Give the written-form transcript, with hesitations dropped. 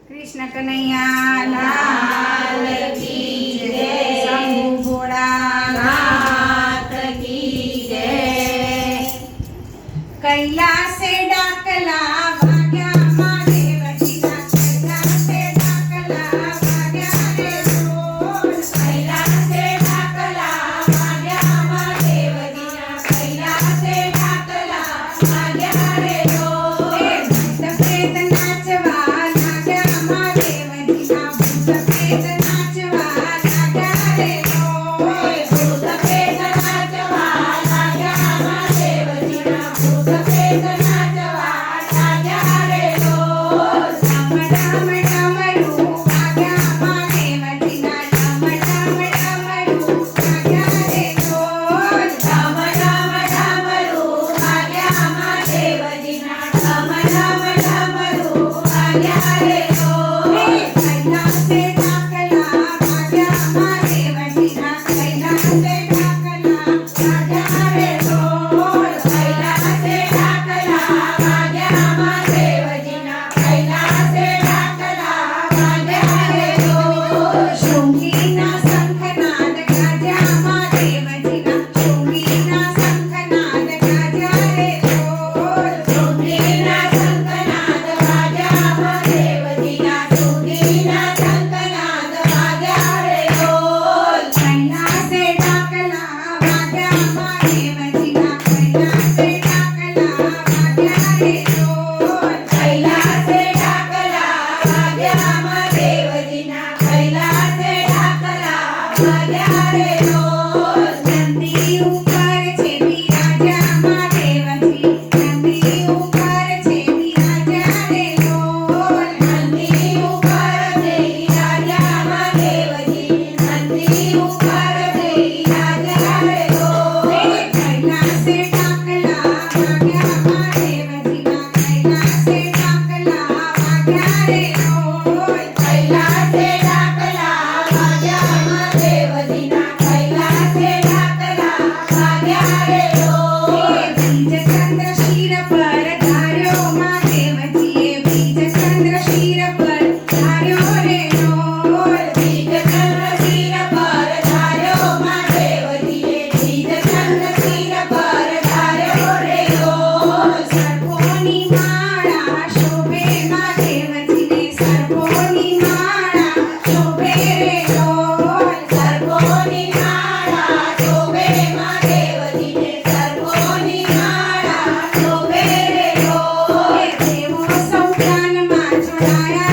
कृष्ण कन्हैया लाल की जय। शंभु भोळानाथ की जय। कैलासे डाकला वाग्या महादेवजीना, कैलासे डाकला वाग्या रे ढोल। कैलासे डाकला वाग्या महादेवजीना, कैलासे डाकला वाग्या रे ढोल। भूत प्रेत नाचवा लाग्या महादेवजीना, भूत प्रेत नाचवा लाग्या रे ढोल। भूत प्रेत नाचवा लाग्या महादेवजीना, भूत प्रेत नाचवा लाग्या रे ढोल। डम डम डमरू वाग्या महादेवजीना, डम डम डमरू वाग्या रे ढोल। डम डम डमरू वाग्या महादेवजीना, डम डम डमरू वाग्या रे ढोल। कैलासे डाकला वाग्या महादेवजीना, कैलासे डाकला वाग्या रे ढोल। कैलासे डाकला वाग्या महादेवजीना, कैलासे डाकला वाग्या रे ढोल। शृंगीना शंखनाद गाज्या महादेवजीना, शृंगीना शंखनाद गाज्या रे ढोल। शृंगीना शंखनाद गाज्या महादेवजीना, शृंगीना शंखनाद गाज्या रे ढोल। कैलासे डाकला वाग्या महादेवजीना, कैलासे डाकला वाग्या रे ढोल। कैलासे डाकला वाग्या महादेवजीना, कैलासे डाकला वाग्या रे ढोल। नंदी ऊपर छे बिराज्या महादेवजी, नंदी ऊपर छे बिराज्या रे ढोल। नंदी ऊपर छे बिराज्या महादेवजी, नंदी ऊपर छे बिराज्या रे ढोल। कैलासे डाकला वाग्या महादेवजीना, कैलासे डाकला वाग्या रे ढोल। कैलासे डाकला वाग्या महादेवजीना, कैलासे डाकला वाग्या रे ढोल। बीज चंद्र शिर पर धार्यो महादेवजी, बीज चंद्र शिर पर धार्यो रे ढोल। बीज चंद्र शिर पर धार्यो महादेवजी, बीज चंद्र शिर पर धार्यो रे ढोल। सर्पोनी माळा शोभे महादेवजीने, सर्पोनी माळा शोभे रे ढोल। सर्पोनी माळा शोभे महादेवजीने, सर्पोनी माळा शोभे रे ढोल। देवो सौख्यानमा जोडाया